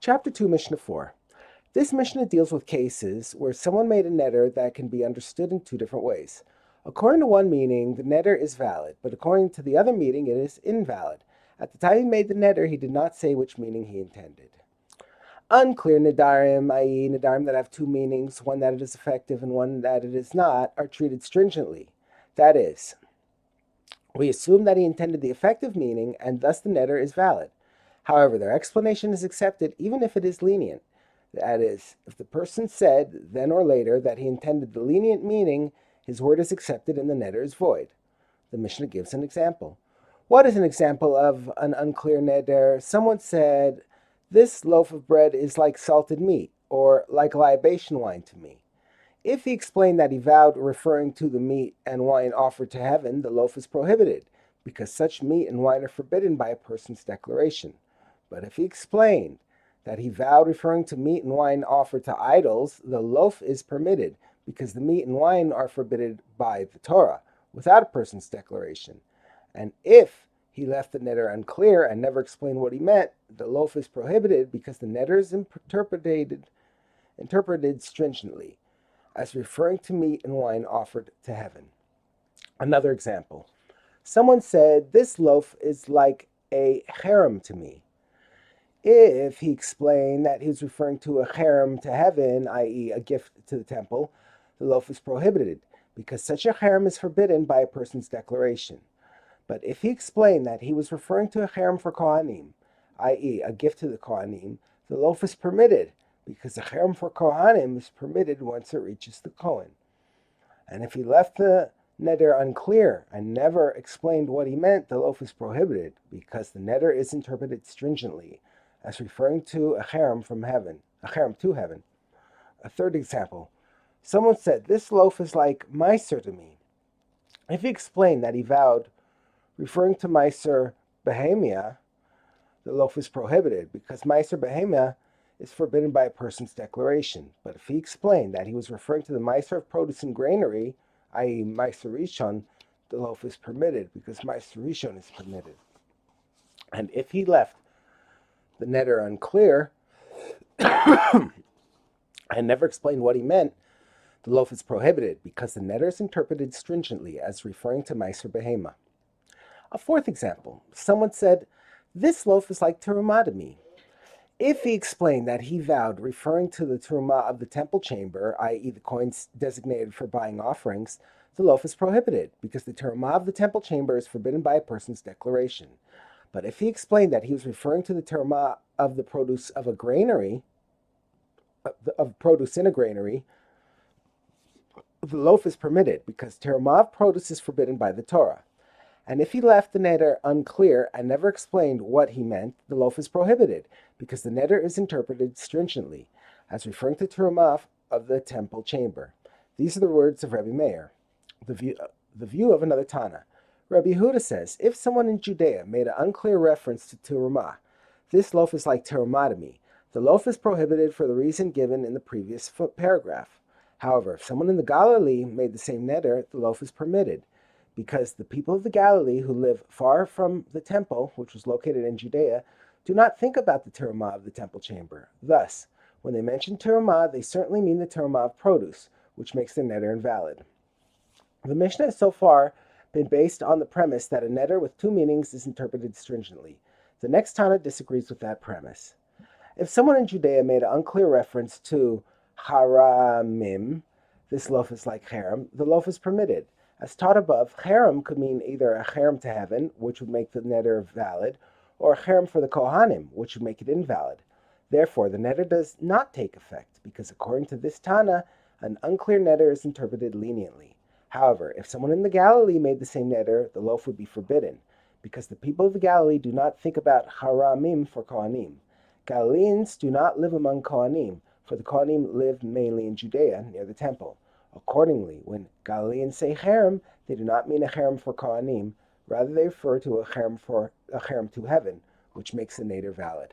Chapter 2, Mishnah 4. This Mishnah deals with cases where someone made a neder that can be understood in two different ways. According to one meaning, the neder is valid, but according to the other meaning, it is invalid. At the time he made the neder, he did not say which meaning he intended. Unclear Nedarim, i.e. Nedarim that have two meanings, one that it is effective and one that it is not, are treated stringently. That is, we assume that he intended the effective meaning and thus the neder is valid. However, their explanation is accepted even if it is lenient. That is, if the person said, then or later, that he intended the lenient meaning, his word is accepted and the neder is void. The Mishnah gives an example. What is an example of an unclear neder? Someone said, this loaf of bread is like salted meat, or like libation wine to me. If he explained that he vowed referring to the meat and wine offered to heaven, the loaf is prohibited, because such meat and wine are forbidden by a person's declaration. But if he explained that he vowed referring to meat and wine offered to idols, the loaf is permitted, because the meat and wine are forbidden by the Torah, without a person's declaration. And if he left the neder unclear and never explained what he meant, the loaf is prohibited because the neder is interpreted stringently, as referring to meat and wine offered to heaven. Another example. Someone said, this loaf is like a cherem to me. If he explained that he was referring to a cherem to heaven, i.e. a gift to the temple, the loaf is prohibited, because such a cherem is forbidden by a person's declaration. But if he explained that he was referring to a cherem for Kohanim, i.e. a gift to the Kohanim, the loaf is permitted, because a cherem for Kohanim is permitted once it reaches the Kohen. And if he left the neder unclear and never explained what he meant, the loaf is prohibited, because the neder is interpreted stringently, as referring to a cherem from heaven, a cherem to heaven. A third example. Someone said, this loaf is like meiser to me. If he explained that he vowed referring to meiser behemia, the loaf is prohibited, because meiser behemia is forbidden by a person's declaration. But if he explained that he was referring to the meiser of produce and granary, i.e. meiser rishon, the loaf is permitted, because meiser rishon is permitted. And if he left the neder unclear and never explained what he meant, the loaf is prohibited, because the neder is interpreted stringently as referring to meiser behema. A fourth example. Someone said, this loaf is like terumah to me. If he explained that he vowed referring to the terumah of the temple chamber, i.e. the coins designated for buying offerings, the loaf is prohibited, because the terumah of the temple chamber is forbidden by a person's declaration. But if he explained that he was referring to the terumah of the produce of a granary, of produce in a granary, the loaf is permitted, because terumah of produce is forbidden by the Torah. And if he left the neder unclear and never explained what he meant, the loaf is prohibited, because the neder is interpreted stringently, as referring to terumah of the temple chamber. These are the words of Rebbe Meir. The view of another Tana. Rabbi Yehuda says, if someone in Judea made an unclear reference to terumah, this loaf is like terumah to me. The loaf is prohibited for the reason given in the previous paragraph. However, if someone in the Galilee made the same neder, the loaf is permitted, because the people of the Galilee who live far from the temple, which was located in Judea, do not think about the terumah of the temple chamber. Thus, when they mention terumah, they certainly mean the terumah of produce, which makes the neder invalid. The Mishnah has so far been based on the premise that a neder with two meanings is interpreted stringently. The next Tana disagrees with that premise. If someone in Judea made an unclear reference to haramim, this loaf is like cherem, the loaf is permitted. As taught above, cherem could mean either a cherem to heaven, which would make the neder valid, or a cherem for the Kohanim, which would make it invalid. Therefore, the neder does not take effect, because according to this Tana, an unclear neder is interpreted leniently. However, if someone in the Galilee made the same neder, the loaf would be forbidden, because the people of the Galilee do not think about haramim for Kohanim. Galileans do not live among Kohanim, for the Kohanim live mainly in Judea, near the temple. Accordingly, when Galileans say cherem, they do not mean a cherem for Kohanim, rather they refer to a cherem to heaven, which makes the neder valid.